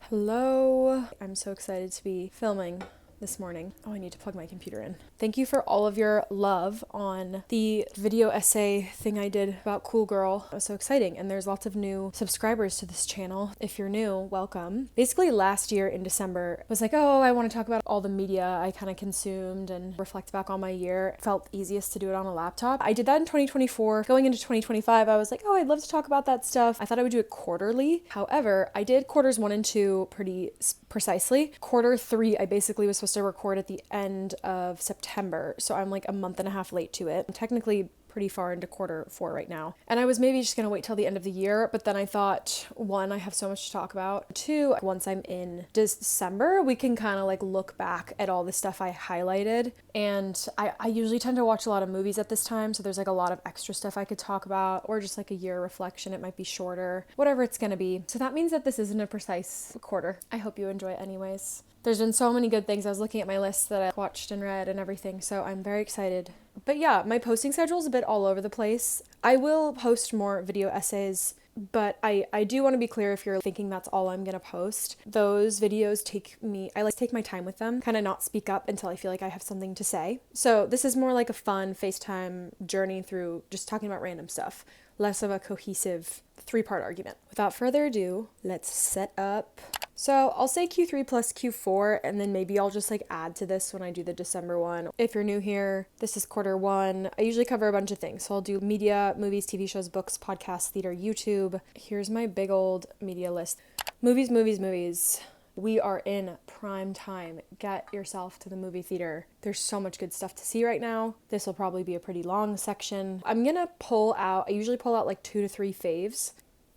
Hello. I'm so excited to be filming this morning. Oh, I need to plug my computer in. Thank you for all of your love on the video essay thing I did about Cool Girl. It was so exciting, and there's lots of new subscribers to this channel. If you're new, welcome. Basically, last year in December, I was like, oh, I want to talk about all the media I kind of consumed and reflect back on my year. It felt easiest to do it on a laptop. I did that in 2024. Going into 2025, I was like, oh, I'd love to talk about that stuff. I thought I would do it quarterly. However, I did quarters 1 and 2 pretty precisely. Quarter 3, I basically was supposed to record at the end of September, so I'm like a month and a half late to it. I'm technically pretty far into quarter 4 right now. And I was maybe just gonna wait till the end of the year, but then I thought, 1, I have so much to talk about. 2, once I'm in December, we can kind of like look back at all the stuff I highlighted. And I usually tend to watch a lot of movies at this time, so there's like a lot of extra stuff I could talk about, or just like a year reflection. It might be shorter, whatever it's gonna be. So that means that this isn't a precise quarter. I hope you enjoy it anyways. There's been so many good things. I was looking at my list that I watched and read and everything, so I'm very excited. But yeah, my posting schedule is a bit all over the place. I will post more video essays, but I do want to be clear if you're thinking that's all I'm going to post. Those videos I like to take my time with them, kind of not speak up until I feel like I have something to say. So this is more like a fun FaceTime journey through just talking about random stuff, less of a cohesive 3-part argument. Without further ado, let's set up. So I'll say Q3 plus Q4, and then maybe I'll just like add to this when I do the December one. If you're new here, this is quarter 1. I usually cover a bunch of things. So I'll do media, movies, TV shows, books, podcasts, theater, YouTube. Here's my big old media list. Movies, movies, movies. We are in prime time. Get yourself to the movie theater. There's so much good stuff to see right now. This will probably be a pretty long section. I usually pull out like 2 to 3 faves.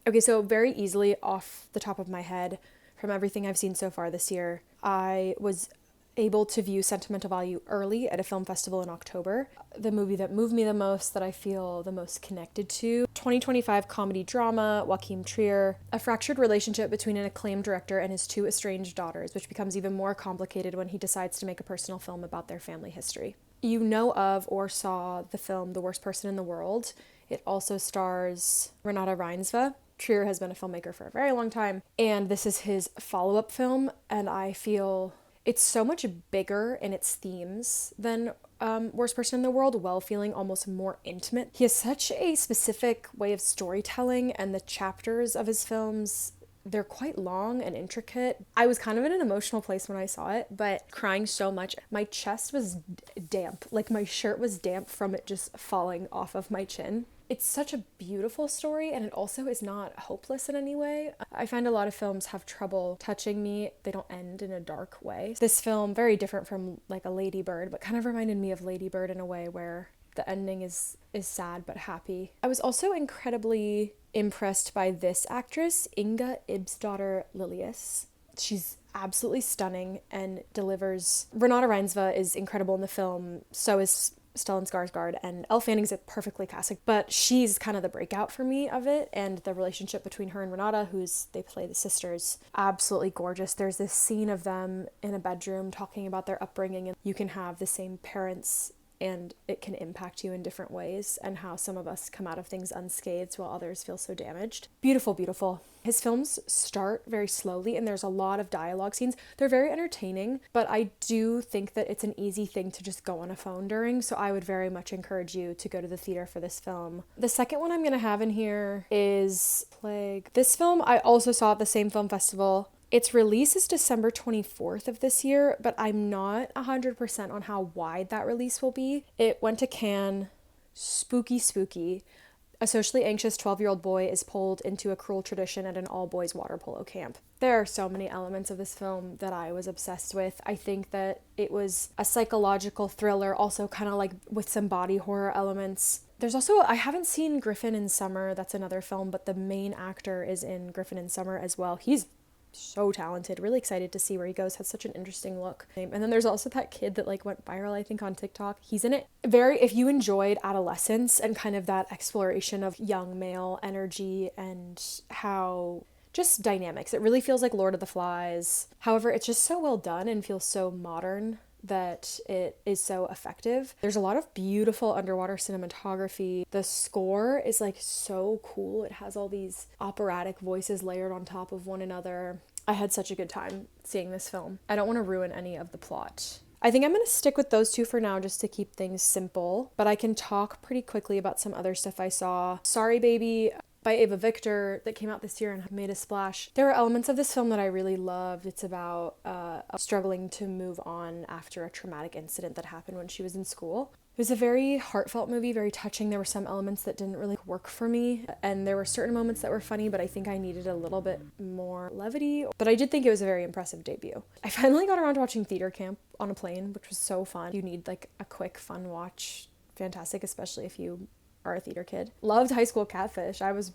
Okay, so very easily off the top of my head, from everything I've seen so far this year, I was able to view Sentimental Value early at a film festival in October. The movie that moved me the most, that I feel the most connected to. 2025 comedy drama, Joachim Trier. A fractured relationship between an acclaimed director and his 2 estranged daughters, which becomes even more complicated when he decides to make a personal film about their family history. You know of or saw the film The Worst Person in the World. It also stars Renate Reinsve. Trier has been a filmmaker for a very long time, and this is his follow-up film, and I feel it's so much bigger in its themes than Worst Person in the World, while feeling almost more intimate. He has such a specific way of storytelling, and the chapters of his films, they're quite long and intricate. I was kind of in an emotional place when I saw it, but crying so much. My chest was damp, like my shirt was damp from it just falling off of my chin. It's such a beautiful story, and it also is not hopeless in any way. I find a lot of films have trouble touching me. They don't end in a dark way. This film, very different from like a Lady Bird, but kind of reminded me of Lady Bird in a way where the ending is sad but happy. I was also incredibly impressed by this actress, Inga Ibsdotter Lilius. She's absolutely stunning and delivers. Renate Reinsve is incredible in the film, so is Stellan Skarsgård, and Elle Fanning's perfectly casted, but she's kind of the breakout for me of it, and the relationship between her and Renate, they play the sisters, absolutely gorgeous. There's this scene of them in a bedroom talking about their upbringing, and you can have the same parents and it can impact you in different ways, and how some of us come out of things unscathed while others feel so damaged. Beautiful, beautiful. His films start very slowly, and there's a lot of dialogue scenes. They're very entertaining, but I do think that it's an easy thing to just go on a phone during, so I would very much encourage you to go to the theater for this film. The second one I'm going to have in here is Plague. This film I also saw at the same film festival. Its release is December 24th of this year, but I'm not 100% on how wide that release will be. It went to Cannes. Spooky, spooky. A socially anxious 12-year-old boy is pulled into a cruel tradition at an all-boys water polo camp. There are so many elements of this film that I was obsessed with. I think that it was a psychological thriller, also kind of like with some body horror elements. There's also, I haven't seen Griffin in Summer, that's another film, but the main actor is in Griffin in Summer as well. He's so talented. Really excited to see where he goes. Has such an interesting look. And then there's also that kid that like went viral, I think, on TikTok. He's in it. If you enjoyed adolescence and kind of that exploration of young male energy and how just dynamics, it really feels like Lord of the Flies. However, it's just so well done and feels so modern that it is so effective. There's a lot of beautiful underwater cinematography. The score is like so cool. It has all these operatic voices layered on top of one another. I had such a good time seeing this film. I don't want to ruin any of the plot. I think I'm going to stick with those two for now just to keep things simple, but I can talk pretty quickly about some other stuff I saw. Sorry Baby by Ava Victor that came out this year and made a splash. There are elements of this film that I really loved. It's about struggling to move on after a traumatic incident that happened when she was in school. It was a very heartfelt movie, very touching. There were some elements that didn't really work for me, and there were certain moments that were funny, but I think I needed a little bit more levity. But I did think it was a very impressive debut. I finally got around to watching Theater Camp on a plane, which was so fun. You need like a quick, fun watch. Fantastic, especially if you are a theater kid. Loved High School Catfish. I was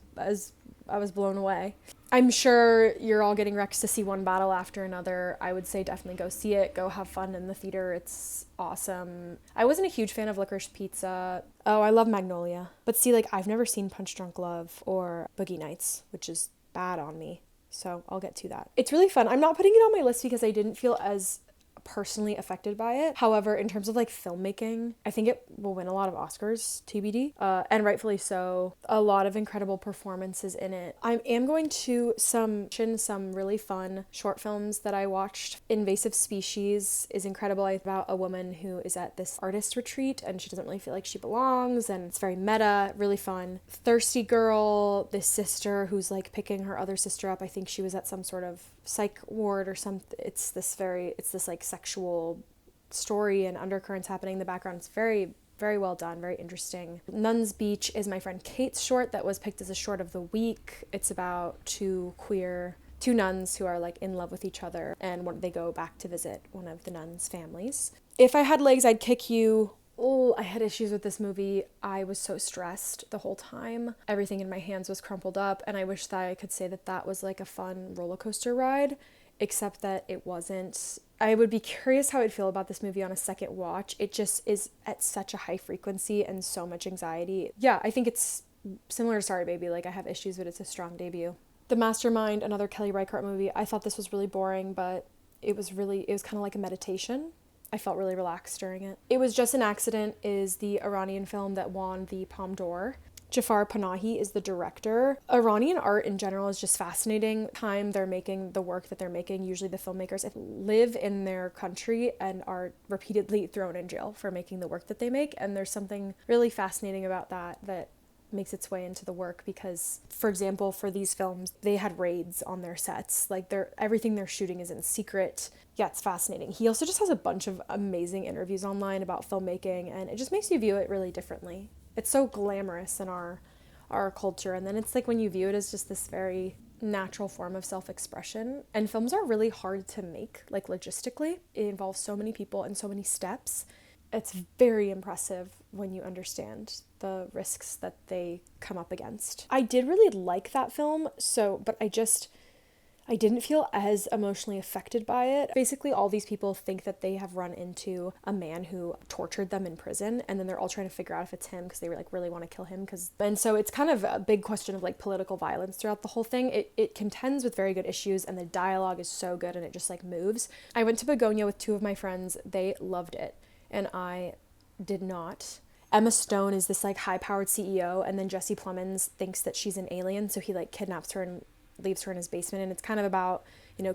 blown away. I'm sure you're all getting wrecked to see one battle after another. I would say definitely go see it. Go have fun in the theater. It's awesome. I wasn't a huge fan of Licorice Pizza. Oh, I love Magnolia. But see, like, I've never seen Punch Drunk Love or Boogie Nights, which is bad on me. So I'll get to that. It's really fun. I'm not putting it on my list because I didn't feel as personally affected by it. However, in terms of like filmmaking, I think it will win a lot of Oscars, TBD, and rightfully so. A lot of incredible performances in it. I am going to mention some really fun short films that I watched. Invasive Species is incredible. It's about a woman who is at this artist retreat and she doesn't really feel like she belongs, and it's very meta, really fun. Thirsty Girl, this sister who's like picking her other sister up. I think she was at some sort of psych ward or something. It's this like sexual story and undercurrents happening in the background. It's very, very well done, very interesting. Nuns Beach is my friend Kate's short that was picked as a short of the week. It's about two nuns who are like in love with each other, and when they go back to visit one of the nuns' families. If I Had Legs, I'd Kick You. Oh, I had issues with this movie. I was so stressed the whole time. Everything in my hands was crumpled up, and I wish that I could say that that was like a fun roller coaster ride, except that it wasn't. I would be curious how I'd feel about this movie on a second watch. It just is at such a high frequency and so much anxiety. Yeah, I think it's similar to Sorry Baby. Like, I have issues, but it's a strong debut. The Mastermind, another Kelly Reichardt movie. I thought this was really boring, but it was kind of like a meditation. I felt really relaxed during it. It Was Just an Accident is the Iranian film that won the Palme d'Or. Jafar Panahi is the director. Iranian art in general is just fascinating. They're making the work that they're making, usually the filmmakers live in their country and are repeatedly thrown in jail for making the work that they make. And there's something really fascinating about that makes its way into the work because, for example, for these films, they had raids on their sets. Like, everything they're shooting is in secret. Yeah, it's fascinating. He also just has a bunch of amazing interviews online about filmmaking, and it just makes you view it really differently. It's so glamorous in our culture, and then it's like when you view it as just this very natural form of self-expression. And films are really hard to make, like logistically. It involves so many people and so many steps. It's very impressive when you understand the risks that they come up against. I did really like that film, but I didn't feel as emotionally affected by it. Basically, all these people think that they have run into a man who tortured them in prison, and then they're all trying to figure out if it's him because they really want to kill him. And so it's kind of a big question of like political violence throughout the whole thing. It contends with very good issues, and the dialogue is so good, and it just like moves. I went to Begonia with two of my friends. They loved it, and I did not. Emma Stone is this like high-powered CEO, and then Jesse Plemons thinks that she's an alien, so he like kidnaps her and leaves her in his basement, and it's kind of about,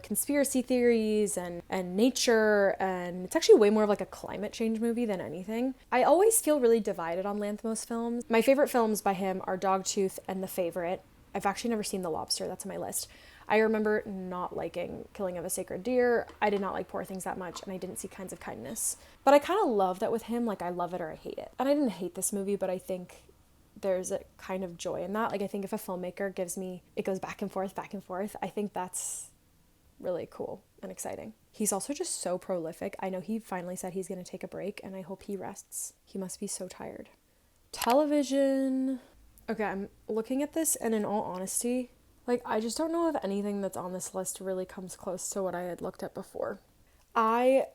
conspiracy theories and nature, and it's actually way more of like a climate change movie than anything. I always feel really divided on Lanthimos films. My favorite films by him are Dogtooth and The Favorite. I've actually never seen The Lobster. That's on my list. I remember not liking Killing of a Sacred Deer. I did not like Poor Things that much, and I didn't see Kinds of Kindness. But I kind of love that with him, like I love it or I hate it. And I didn't hate this movie, but I think there's a kind of joy in that. Like, I think if a filmmaker it goes back and forth, I think that's really cool and exciting. He's also just so prolific. I know he finally said he's going to take a break, and I hope he rests. He must be so tired. Television. Okay, I'm looking at this, and in all honesty, like, I just don't know if anything that's on this list really comes close to what I had looked at before. I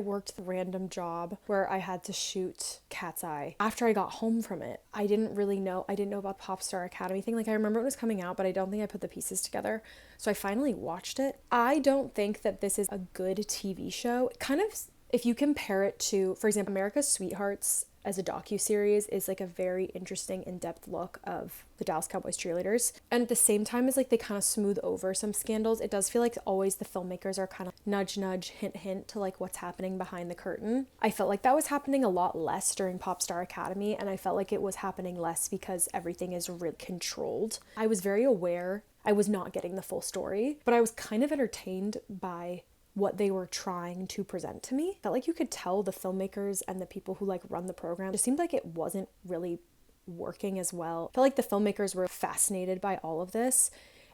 worked the random job where I had to shoot Cat's Eye. After I got home from it, I didn't know about Popstar Academy thing. Like, I remember it was coming out, but I don't think I put the pieces together. So I finally watched it. I don't think that this is a good TV show. Kind of, if you compare it to, for example, America's Sweethearts, as a docuseries is like a very interesting in-depth look of the Dallas Cowboys cheerleaders. And at the same time as like they kind of smooth over some scandals, it does feel like always the filmmakers are kind of nudge, hint, hint to like what's happening behind the curtain. I felt like that was happening a lot less during Popstar Academy, and I felt like it was happening less because everything is really controlled. I was very aware I was not getting the full story, but I was kind of entertained by what they were trying to present to me. Felt like you could tell the filmmakers and the people who like run the program, it seemed like it wasn't really working as well. I felt like the filmmakers were fascinated by all of this,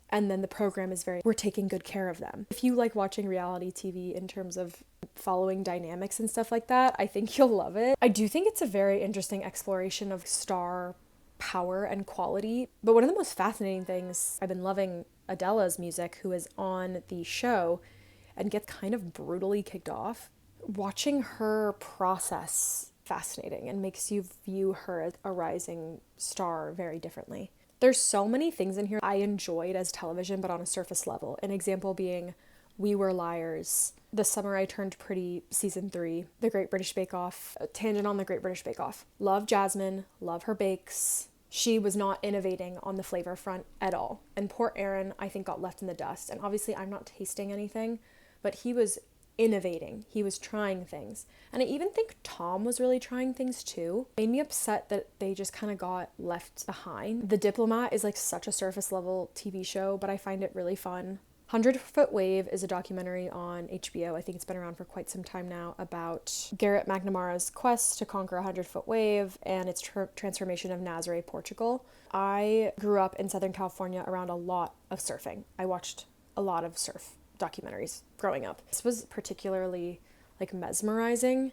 and then the program is we're taking good care of them. If you like watching reality TV in terms of following dynamics and stuff like that, I think you'll love it. I do think it's a very interesting exploration of star power and quality, but one of the most fascinating things, I've been loving Adela's music, who is on the show and gets kind of brutally kicked off. Watching her process fascinating and makes you view her as a rising star very differently. There's so many things in here I enjoyed as television, but on a surface level. An example being We Were Liars, The Summer I Turned Pretty, Season 3, The Great British Bake Off, tangent on The Great British Bake Off. Love Jasmine, love her bakes. She was not innovating on the flavor front at all. And poor Aaron, I think, got left in the dust. And obviously I'm not tasting anything, but he was innovating. He was trying things. And I even think Tom was really trying things too. It made me upset that they just kind of got left behind. The Diplomat is like such a surface level TV show, but I find it really fun. 100-Foot Wave is a documentary on HBO. I think it's been around for quite some time now, about Garrett McNamara's quest to conquer a 100-foot wave and its transformation of Nazaré, Portugal. I grew up in Southern California around a lot of surfing. I watched a lot of surf documentaries growing up. This was particularly like mesmerizing.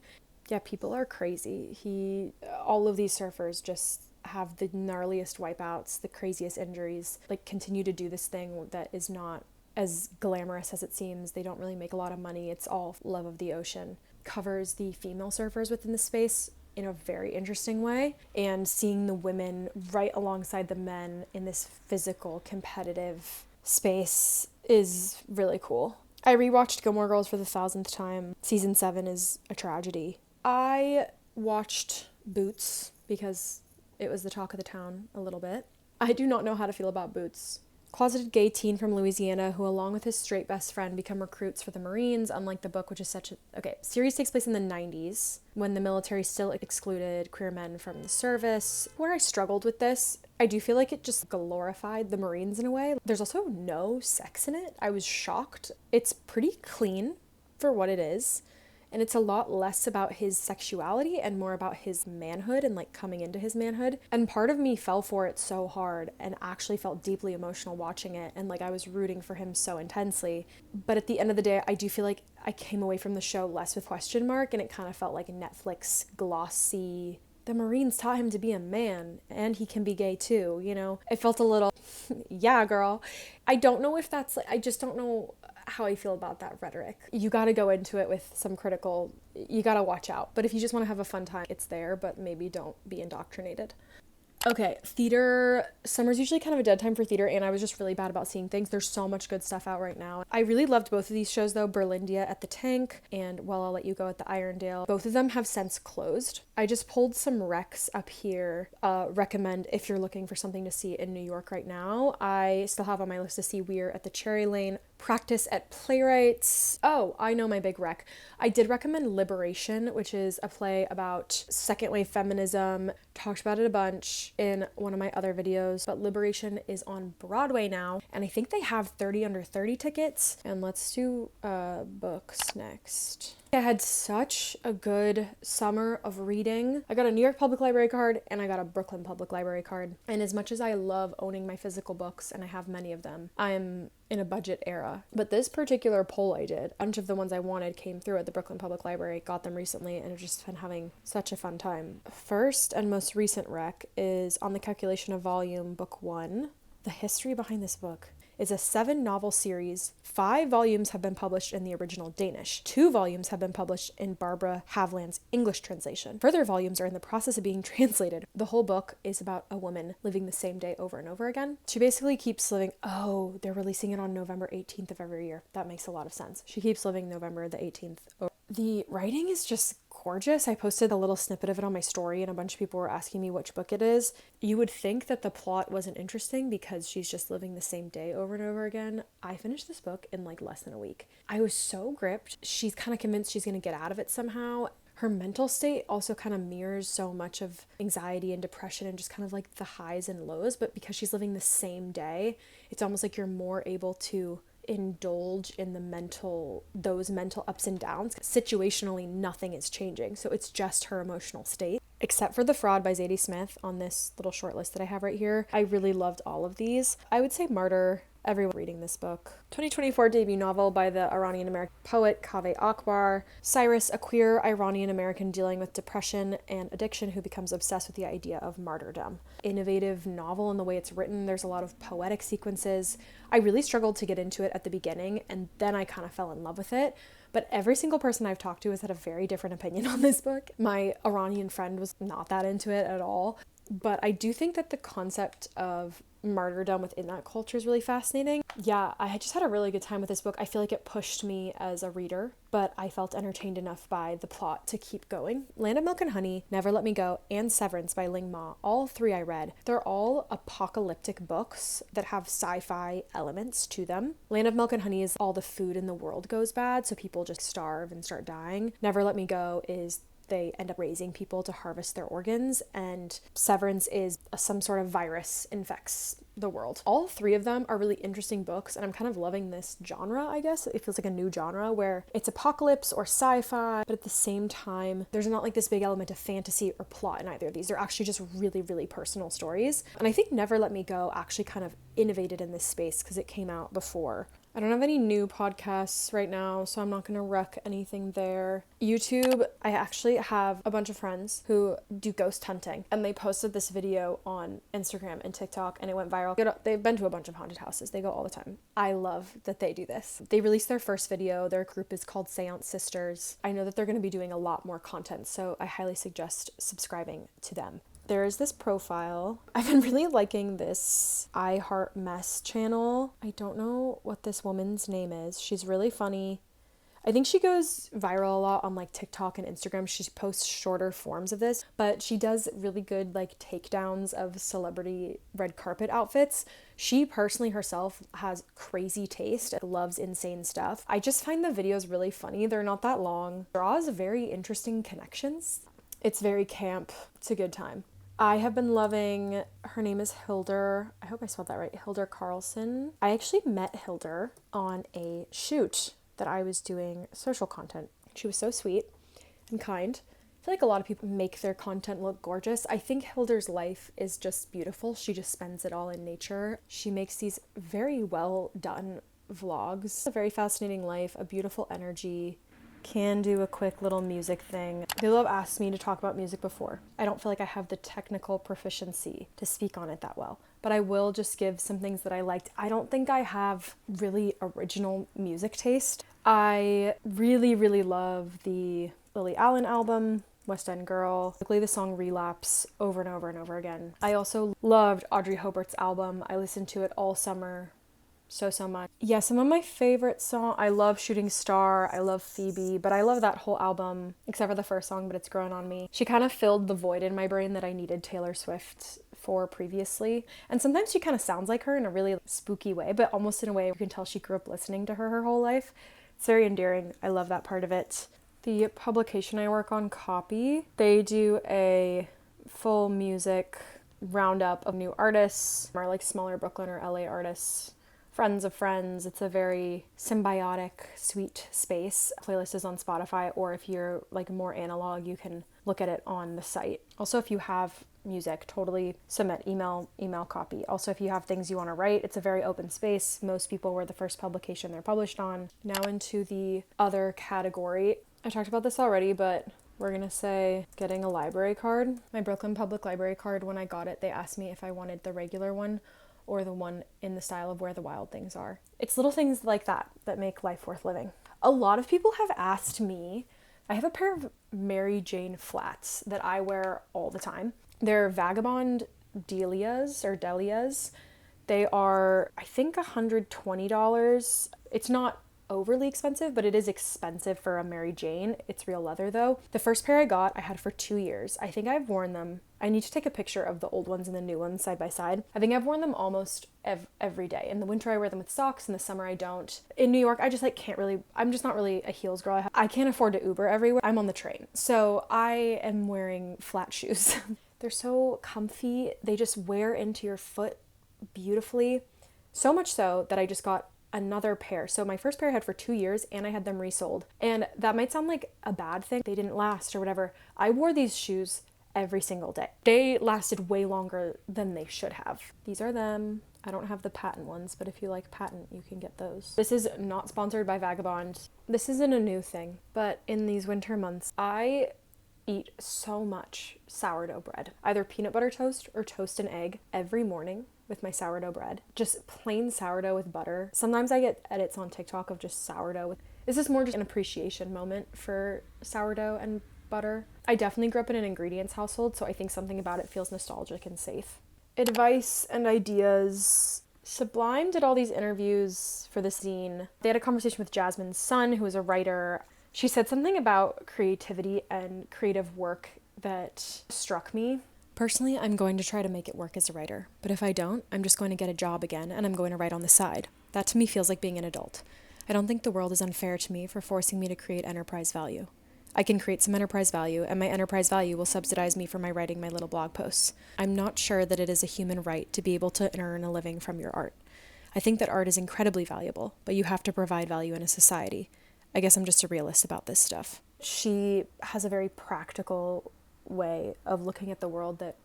Yeah, people are crazy. All of these surfers just have the gnarliest wipeouts, the craziest injuries, like continue to do this thing that is not as glamorous as it seems. They don't really make a lot of money. It's all love of the ocean. Covers the female surfers within the space in a very interesting way, and seeing the women right alongside the men in this physical, competitive space is really cool. I rewatched Gilmore Girls for the 1000th time. Season 7 is a tragedy. I watched Boots because it was the talk of the town a little bit. I do not know how to feel about Boots. Closeted gay teen from Louisiana who, along with his straight best friend, become recruits for the Marines, unlike the book, which is such a... Okay, series takes place in the 90s, when the military still excluded queer men from the service. Where I struggled with this, I do feel like it just glorified the Marines in a way. There's also no sex in it. I was shocked. It's pretty clean for what it is. And it's a lot less about his sexuality and more about his manhood and like coming into his manhood. And part of me fell for it so hard and actually felt deeply emotional watching it. And like I was rooting for him so intensely. But at the end of the day, I do feel like I came away from the show less with question mark, and it kind of felt like a Netflix glossy... The Marines taught him to be a man and he can be gay too, you know? It felt a little, yeah, girl. I don't know if that's like, I just don't know how I feel about that rhetoric. You gotta go into it with some critical, you gotta watch out. But if you just wanna have a fun time, it's there, but maybe don't be indoctrinated. Okay, theater. Summer's usually kind of a dead time for theater, and I was just really bad about seeing things. There's so much good stuff out right now. I really loved both of these shows though, Berlindia at the Tank and Well, I'll Let You Go at the Irondale. Both of them have since closed. I just pulled some recs up here. Recommend if you're looking for something to see in New York right now. I still have on my list to see Weir at the Cherry Lane, Practice at Playwrights. Oh, I know my big rec. I did recommend Liberation, which is a play about second wave feminism. Talked about it a bunch in one of my other videos, but Liberation is on Broadway now, and I think they have 30 under 30 tickets. And let's do books next. I had such a good summer of reading. I got a New York Public Library card and I got a Brooklyn Public Library card. And as much as I love owning my physical books, and I have many of them, I'm in a budget era. But this particular poll I did, a bunch of the ones I wanted came through at the Brooklyn Public Library, got them recently, and I've just been having such a fun time. First and most recent rec is On the Calculation of Volume, Book 1. The history behind this book is a 7-novel series. 5 volumes have been published in the original Danish. 2 volumes have been published in Barbara Havland's English translation. Further volumes are in the process of being translated. The whole book is about a woman living the same day over and over again. She basically keeps living... Oh, they're releasing it on November 18th of every year. That makes a lot of sense. She keeps living November the 18th. The writing is just gorgeous. I posted a little snippet of it on my story and a bunch of people were asking me which book it is. You would think that the plot wasn't interesting because she's just living the same day over and over again. I finished this book in like less than a week. I was so gripped. She's kind of convinced she's going to get out of it somehow. Her mental state also kind of mirrors so much of anxiety and depression and just kind of like the highs and lows, but because she's living the same day, it's almost like you're more able to indulge in those mental ups and downs. Situationally, nothing is changing, so it's just her emotional state. Except for The Fraud by Zadie Smith on this little short list that I have right here. I really loved all of these. I would say Martyr, everyone reading this book. 2024 debut novel by the Iranian-American poet Kaveh Akbar. Cyrus, a queer Iranian-American dealing with depression and addiction who becomes obsessed with the idea of martyrdom. Innovative novel in the way it's written. There's a lot of poetic sequences. I really struggled to get into it at the beginning, and then I kind of fell in love with it. But every single person I've talked to has had a very different opinion on this book. My Iranian friend was not that into it at all. But I do think that the concept of martyrdom within that culture is really fascinating. Yeah, I just had a really good time with this book. I feel like it pushed me as a reader, but I felt entertained enough by the plot to keep going. Land of Milk and Honey, Never Let Me Go, and Severance by Ling Ma, all three I read. They're all apocalyptic books that have sci-fi elements to them. Land of Milk and Honey is all the food in the world goes bad, so people just starve and start dying. Never Let Me Go is they end up raising people to harvest their organs, and Severance is some sort of virus infects the world. All three of them are really interesting books, and I'm kind of loving this genre, I guess. It feels like a new genre where it's apocalypse or sci-fi, but at the same time, there's not like this big element of fantasy or plot in either of these. They're actually just really, really personal stories. And I think Never Let Me Go actually kind of innovated in this space because it came out before. I don't have any new podcasts right now, so I'm not going to wreck anything there. YouTube, I actually have a bunch of friends who do ghost hunting, and they posted this video on Instagram and TikTok, and it went viral. They've been to a bunch of haunted houses. They go all the time. I love that they do this. They released their first video. Their group is called Seance Sisters. I know that they're going to be doing a lot more content, so I highly suggest subscribing to them. There is this profile. I've been really liking this I Heart Mess channel. I don't know what this woman's name is. She's really funny. I think she goes viral a lot on like TikTok and Instagram. She posts shorter forms of this, but she does really good like takedowns of celebrity red carpet outfits. She personally herself has crazy taste and loves insane stuff. I just find the videos really funny. They're not that long. Draws very interesting connections. It's very camp. It's a good time. I have been loving, her name is Hilder, I hope I spelled that right, Hilder Carlson. I actually met Hilder on a shoot that I was doing social content. She was so sweet and kind. I feel like a lot of people make their content look gorgeous. I think Hilder's life is just beautiful. She just spends it all in nature. She makes these very well done vlogs. A very fascinating life, a beautiful energy. Can do a quick little music thing. People have asked me to talk about music before. I don't feel like I have the technical proficiency to speak on it that well, but I will just give some things that I liked. I don't think I have really original music taste. I really, really love the Lily Allen album, West End Girl, particularly the song Relapse over and over and over again. I also loved Audrey Hobart's album. I listened to it all summer. So much. Yeah, some of my favorite songs, I love Shooting Star, I love Phoebe, but I love that whole album, except for the first song, But It's Grown on Me. She kind of filled the void in my brain that I needed Taylor Swift for previously. And sometimes she kind of sounds like her in a really spooky way, but almost in a way you can tell she grew up listening to her whole life. It's very endearing. I love that part of it. The publication I work on, Copy, they do a full music roundup of new artists, or like smaller Brooklyn or LA artists. Friends of friends. It's a very symbiotic, sweet space. Playlist is on Spotify, or if you're like more analog, you can look at it on the site. Also, if you have music, totally submit, email Copy. Also, if you have things you want to write, it's a very open space. Most people were the first publication they're published on. Now into the other category. I talked about this already, but we're gonna say getting a library card. My Brooklyn Public Library card, when I got it, they asked me if I wanted the regular one or the one in the style of Where the Wild Things Are. It's little things like that that make life worth living. A lot of people have asked me, I have a pair of Mary Jane flats that I wear all the time. They're Vagabond Delias or Delias. They are, I think, $120. It's not overly expensive, but it is expensive for a Mary Jane. It's real leather though. The first pair I got, I had for 2 years. I think I've worn them. I need to take a picture of the old ones and the new ones side by side. I think I've worn them almost every day. In the winter, I wear them with socks. In the summer, I don't. In New York, I just can't really, I'm just not really a heels girl. I can't afford to Uber everywhere. I'm on the train. So I am wearing flat shoes. They're so comfy. They just wear into your foot beautifully. So much so that I just got another pair. So my first pair I had for 2 years and I had them resold. And that might sound like a bad thing. They didn't last or whatever. I wore these shoes every single day. They lasted way longer than they should have. These are them. I don't have the patent ones, but if you like patent, you can get those. This is not sponsored by Vagabond. This isn't a new thing, but in these winter months, I eat so much sourdough bread. Either peanut butter toast or toast and egg every morning with my sourdough bread. Just plain sourdough with butter. Sometimes I get edits on TikTok of just sourdough. This is more just an appreciation moment for sourdough and butter. I definitely grew up in an ingredients household, so I think something about it feels nostalgic and safe. Advice and ideas. Sublime did all these interviews for the zine. They had a conversation with Jasmine's son, who is a writer. She said something about creativity and creative work that struck me. Personally, I'm going to try to make it work as a writer, but if I don't, I'm just going to get a job again and I'm going to write on the side. That to me feels like being an adult. I don't think the world is unfair to me for forcing me to create enterprise value. I can create some enterprise value, and my enterprise value will subsidize me for my writing my little blog posts. I'm not sure that it is a human right to be able to earn a living from your art. I think that art is incredibly valuable, but you have to provide value in a society. I guess I'm just a realist about this stuff. She has a very practical way of looking at the world that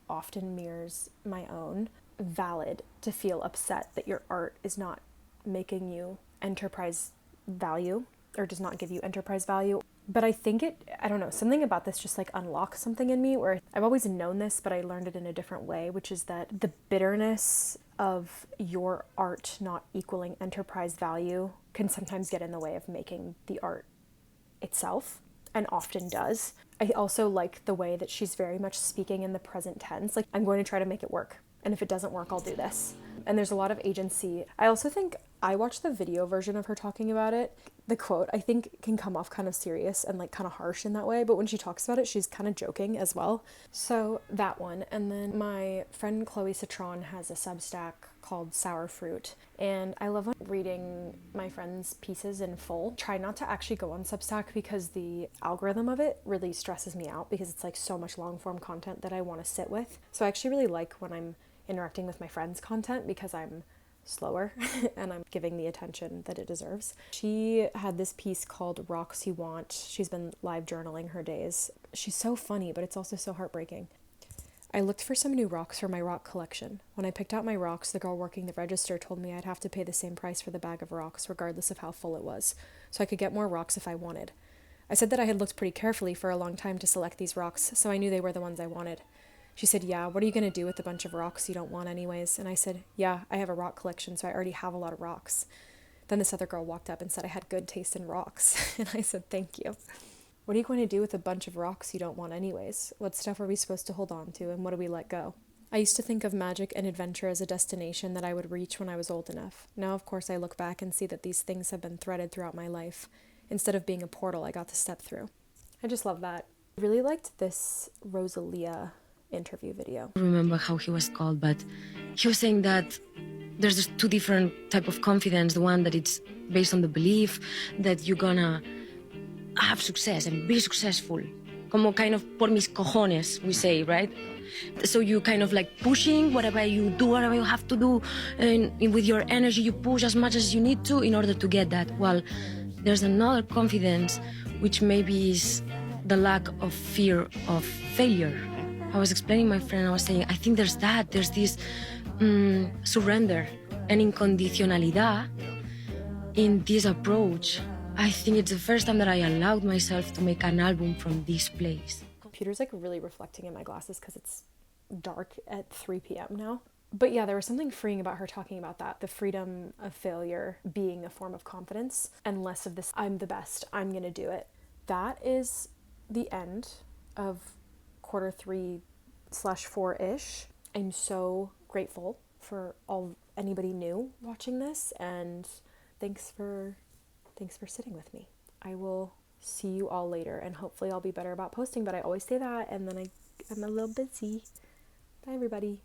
often mirrors my own. Valid to feel upset that your art is not making you enterprise value or does not give you enterprise value. But I think I don't know, something about this just unlocks something in me where I've always known this, but I learned it in a different way, which is that the bitterness of your art not equaling enterprise value can sometimes get in the way of making the art itself, and often does. I also like the way that she's very much speaking in the present tense. I'm going to try to make it work. And if it doesn't work, I'll do this. And there's a lot of agency. I also think I watched the video version of her talking about it. The quote, I think, can come off kind of serious and kind of harsh in that way. But when she talks about it, she's kind of joking as well. So that one. And then my friend Chloe Citron has a Substack called Sour Fruit. And I love reading my friend's pieces in full. Try not to actually go on Substack because the algorithm of it really stresses me out because it's so much long form content that I want to sit with. So I actually really like when I'm interacting with my friends' content because I'm slower and I'm giving the attention that it deserves. She had this piece called Rocks You Want. She's been live journaling her days. She's so funny, but it's also so heartbreaking. I looked for some new rocks for my rock collection. When I picked out my rocks, the girl working the register told me I'd have to pay the same price for the bag of rocks, regardless of how full it was, so I could get more rocks if I wanted. I said that I had looked pretty carefully for a long time to select these rocks, so I knew they were the ones I wanted. She said, yeah, what are you going to do with a bunch of rocks you don't want anyways? And I said, yeah, I have a rock collection, so I already have a lot of rocks. Then this other girl walked up and said I had good taste in rocks. And I said, thank you. What are you going to do with a bunch of rocks you don't want anyways? What stuff are we supposed to hold on to, and what do we let go? I used to think of magic and adventure as a destination that I would reach when I was old enough. Now, of course, I look back and see that these things have been threaded throughout my life, instead of being a portal I got to step through. I just love that. I really liked this Rosalia interview video. I don't remember how he was called, but he was saying that there's just two different type of confidence. The one that it's based on the belief that you're gonna have success and be successful. Como kind of por mis cojones, we say, right? So you kind of pushing whatever you do, whatever you have to do, and with your energy you push as much as you need to in order to get that. Well, there's another confidence, which maybe is the lack of fear of failure. I was explaining my friend, I was saying, I think there's this surrender and incondicionalidad in this approach. I think it's the first time that I allowed myself to make an album from this place. Computer's really reflecting in my glasses because it's dark at 3 p.m. now. But yeah, there was something freeing about her talking about that, the freedom of failure being a form of confidence and less of this, I'm the best, I'm gonna do it. That is the end of quarter 3/4-ish. I'm so grateful for anybody new watching this, and thanks for thanks for sitting with me. I will see you all later, and hopefully I'll be better about posting, but I always say that and then I'm a little busy. Bye everybody.